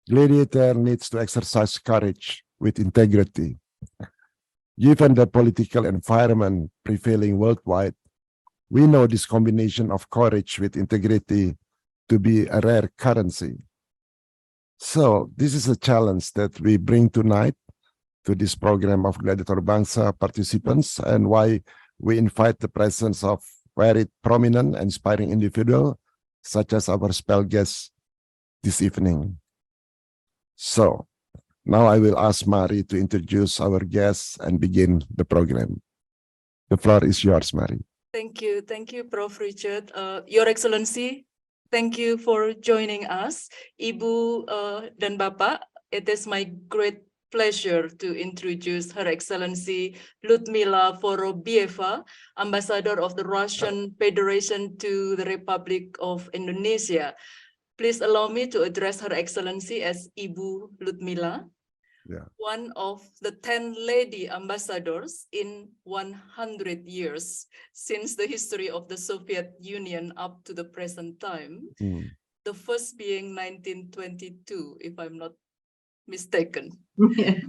Gladiator needs to exercise courage with integrity. Given the political environment prevailing worldwide, we know this combination of courage with integrity to be a rare currency. So this is a challenge that we bring tonight to this program of Gladiator Bangsa participants, and why we invite the presence of very prominent and inspiring individuals such as our special guest this evening. So now I will ask Mari to introduce our guests and begin the program. The floor is yours, Mari. Thank you, Prof. Richard. Your Excellency, thank you for joining us. Ibu dan Bapak, it is my great pleasure to introduce Her Excellency Lyudmila Vorobieva, Ambassador of the Russian Federation to the Republic of Indonesia. Please allow me to address Her Excellency as Ibu Lyudmila, one of the 10 lady ambassadors in 100 years since the history of the Soviet Union up to the present time. The first being 1922, if I'm not mistaken. Yeah.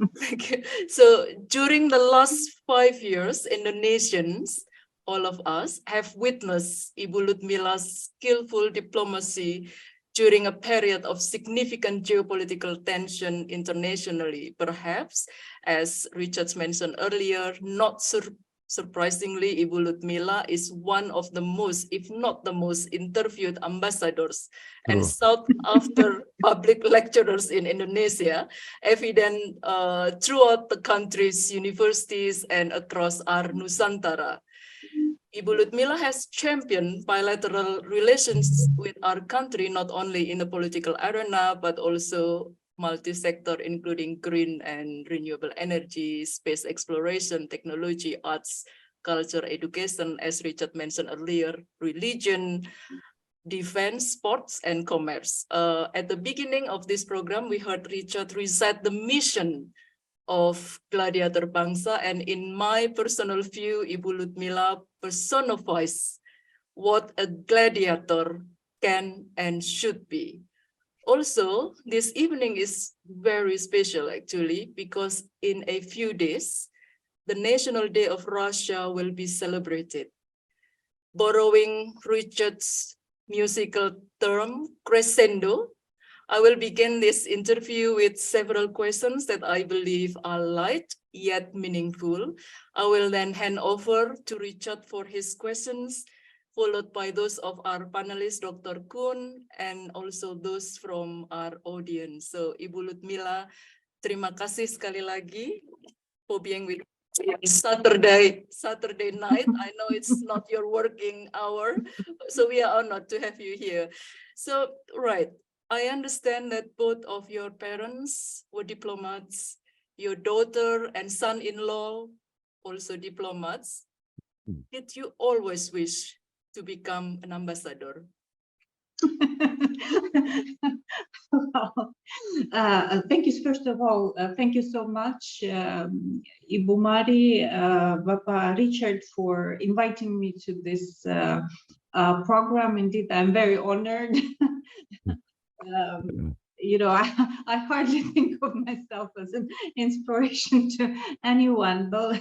So during the last 5 years, Indonesians, all of us, have witnessed Ibu Lyudmila's skillful diplomacy during a period of significant geopolitical tension internationally. Perhaps, as Richard mentioned earlier, not surprisingly, Ibu Lyudmila is one of the most, if not the most, interviewed ambassadors and sought after public lecturers in Indonesia, evident throughout the country's universities and across our Nusantara. Ibu Lyudmila has championed bilateral relations with our country, not only in the political arena, but also multi-sector, including green and renewable energy, space exploration, technology, arts, culture, education, as Richard mentioned earlier, religion, defense, sports, and commerce. At the beginning of this program, we heard Richard recite the mission of Gladiator Bangsa, and in my personal view, Ibu Lyudmila personifies what a gladiator can and should be. Also, this evening is very special actually, because in a few days, the National Day of Russia will be celebrated. Borrowing Richard's musical term, crescendo, I will begin this interview with several questions that I believe are light yet meaningful. I will then hand over to Richard for his questions, followed by those of our panelists, Dr. Kun, and also those from our audience. So, Ibu Lyudmila, terima kasih sekali lagi for being with us Saturday night. I know it's not your working hour, so we are honored to have you here. So, right. I understand that both of your parents were diplomats, your daughter and son-in-law also diplomats. Did you always wish to become an ambassador? Thank you, first of all, thank you so much, Ibu Mari, Bapak Richard, for inviting me to this program. Indeed, I'm very honored. You know, I hardly think of myself as an inspiration to anyone, but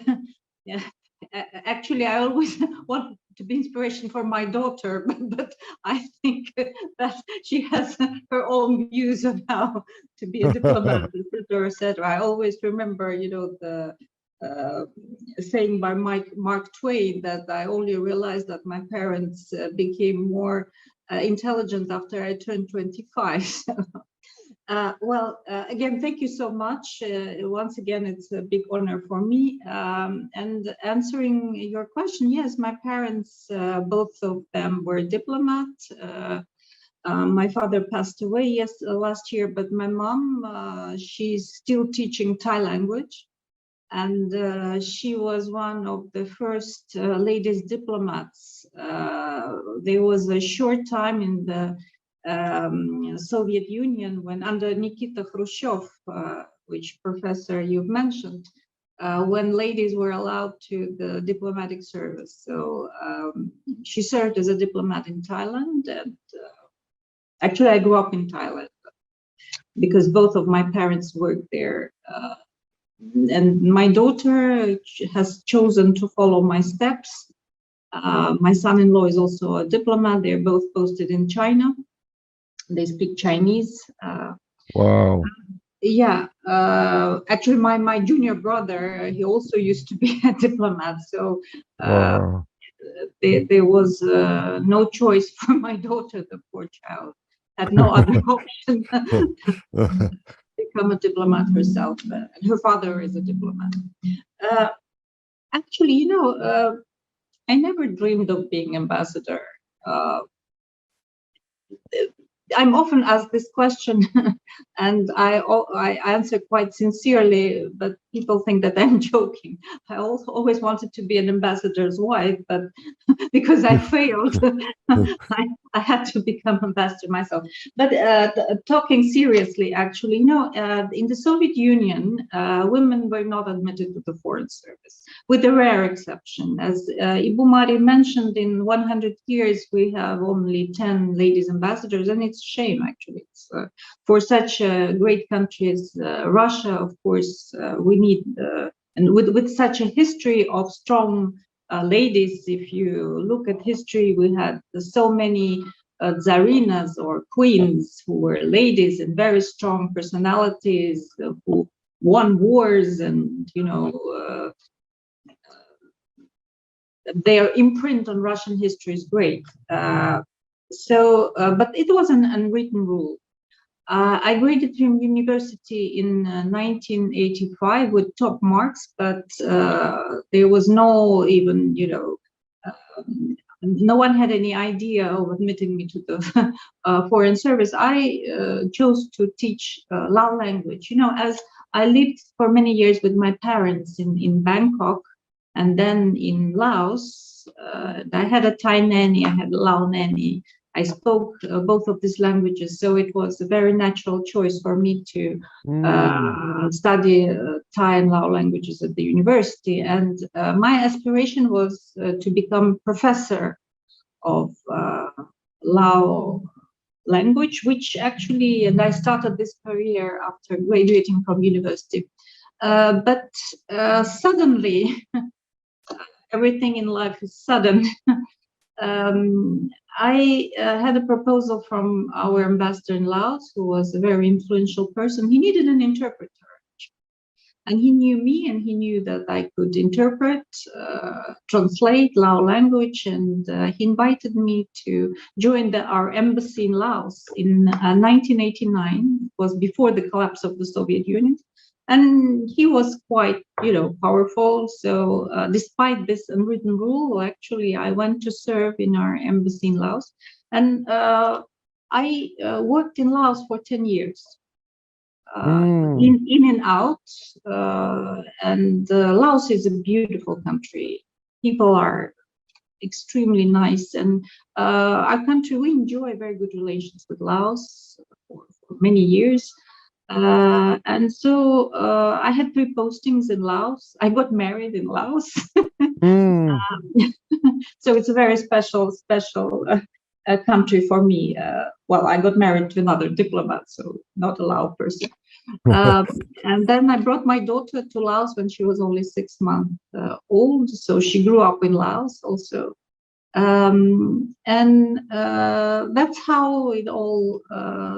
yeah, actually, I always want to be inspiration for my daughter, but I think that she has her own views of how to be a diplomat, etc. I always remember, you know, the saying by Mark Twain that I only realized that my parents became more intelligent after I turned 25. Well, again, thank you so much. Once again, it's a big honor for me. And answering your question, yes, my parents, both of them were diplomats. My father passed away last year, but my mom, she's still teaching Thai language. And she was one of the first ladies diplomats. There was a short time in the Soviet Union when under Nikita Khrushchev, which professor you've mentioned, when ladies were allowed to the diplomatic service. So she served as a diplomat in Thailand, and actually I grew up in Thailand. because both of my parents worked there. And my daughter has chosen to follow my steps. My son-in-law is also a diplomat. They're both posted in China. They speak Chinese. Wow. Yeah, actually, my junior brother, he also used to be a diplomat. So Wow. there was no choice for my daughter, the poor child. Had no other option to become a diplomat herself. Her father is a diplomat. Actually, you know, I never dreamed of being ambassador. I'm often asked this question, and I answer quite sincerely, but people think that I'm joking. I also always wanted to be an ambassador's wife, but because I failed, I had to become ambassador myself. But talking seriously, actually, you know, in the Soviet Union, women were not admitted to the foreign service, with a rare exception. As Ibu Mari mentioned, in 100 years, we have only 10 ladies ambassadors, and it's a shame, actually. It's, for such a great country as Russia, of course, we need, and with such a history of strong ladies, if you look at history, we had so many tsarinas or queens who were ladies and very strong personalities who won wars, and you know, their imprint on Russian history is great. But it was an unwritten rule. I graduated from university in 1985 with top marks, but there was no even, you know, no one had any idea of admitting me to the foreign service. I chose to teach Lao language. You know, as I lived for many years with my parents in Bangkok, and then in Laos, I had a Thai nanny, I had a Lao nanny. I spoke both of these languages, so it was a very natural choice for me to study Thai and Lao languages at the university. And my aspiration was to become professor of Lao language, which actually, and I started this career after graduating from university. But suddenly, everything in life is sudden. I had a proposal from our ambassador in Laos, who was a very influential person. He needed an interpreter. And he knew me, and he knew that I could interpret, translate Lao language, and he invited me to join our embassy in Laos in 1989. It was before the collapse of the Soviet Union. And he was quite, you know, powerful. So despite this unwritten rule, actually, I went to serve in our embassy in Laos. And I worked in Laos for 10 years, in and out. And Laos is a beautiful country. People are extremely nice. And our country, we enjoy very good relations with Laos for many years. And so I had 3 postings in Laos. I got married in Laos. So it's a very special country for me. Well, I got married to another diplomat, so not a Lao person. And then I brought my daughter to Laos when she was only 6 months old. So she grew up in Laos also. And that's how it all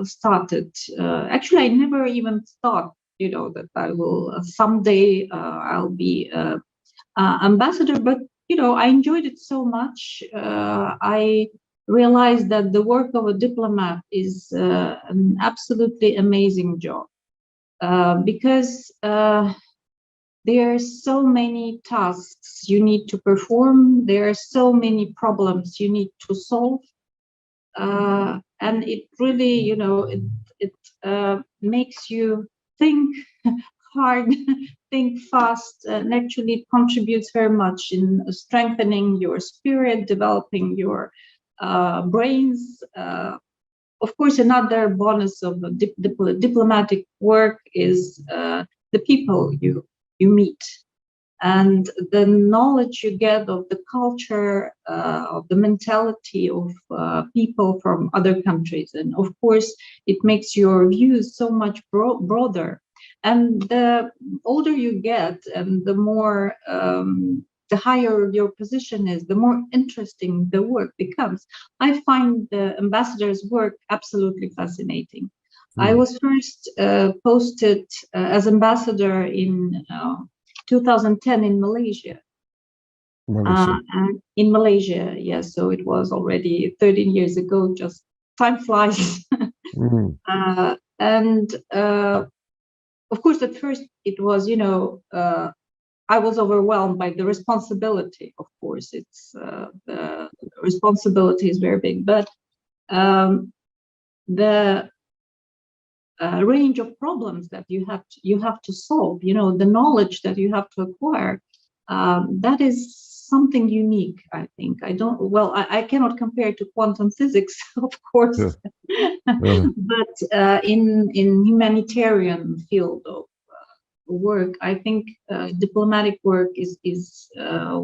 started. Actually, I never even thought, you know, that I will someday I'll be ambassador, but you know, I enjoyed it so much. I realized that the work of a diplomat is an absolutely amazing job, because there are so many tasks you need to perform. There are so many problems you need to solve. And it really, you know, it makes you think hard, think fast, and actually it contributes very much in strengthening your spirit, developing your brains. Of course, another bonus of diplomatic work is the people you meet. and the knowledge you get of the culture, of the mentality of people from other countries. And of course, it makes your views so much broader. And the older you get and the more, the higher your position is, the more interesting the work becomes. I find the ambassador's work absolutely fascinating. I was first posted as ambassador in 2010 in Malaysia. And in Malaysia, yes, so it was already 13 years ago, just time flies. And of course, at first it was, you know, I was overwhelmed by the responsibility. Of course, it's the responsibility is very big, but the range of problems that you have to solve, you know, the knowledge that you have to acquire, that is something unique. I think I cannot compare it to quantum physics, of course, but in humanitarian field of work, I think diplomatic work is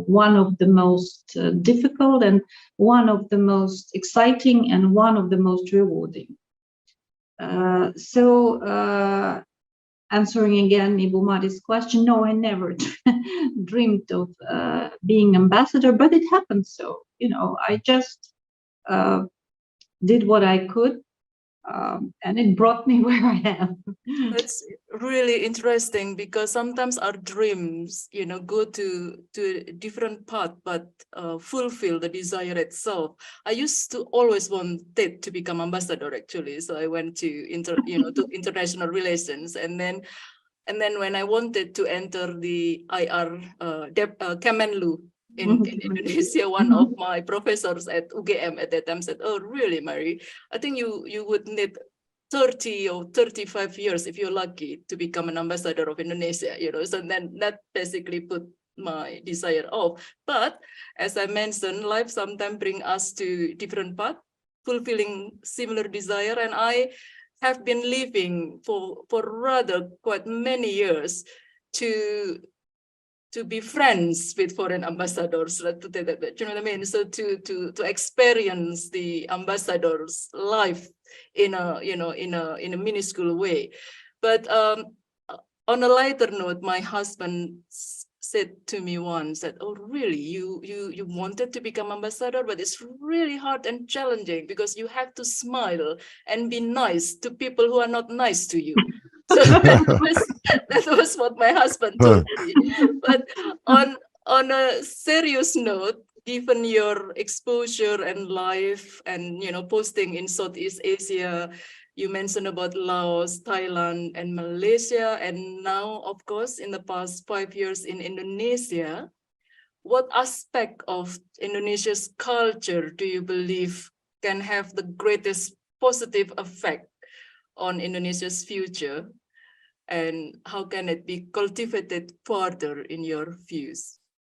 one of the most difficult and one of the most exciting and one of the most rewarding. Answering again Ibu Mari's question, no, I never dreamed of being ambassador, but it happened. So, you know, I just did what I could, and it brought me where I am. That's really interesting, because sometimes our dreams, you know, go to a different path, but fulfill the desire itself. I used to always wanted to become ambassador, actually. So I went to to international relations, and then when I wanted to enter the IR Kemenlu in Indonesia, one of my professors at UGM at that time said, "Oh, really, Mary? I think you would need 30 or 35 years if you're lucky to become an ambassador of Indonesia," you know. So then that basically put my desire off. But as I mentioned, life sometimes brings us to different paths, fulfilling similar desire, and I have been living for rather quite many years to be friends with foreign ambassadors, you know what I mean? So to experience the ambassador's life in a in a minuscule way. But on a lighter note, my husband said to me once that, "Oh, really? You wanted to become ambassador, but it's really hard and challenging because you have to smile and be nice to people who are not nice to you." So that was what my husband told me. But on a serious note, given your exposure and life and posting in Southeast Asia, you mentioned about Laos, Thailand, and Malaysia, and now, of course, in the past 5 years in Indonesia. What aspect of Indonesia's culture do you believe can have the greatest positive effect on Indonesia's future? And how can it be cultivated further in your views?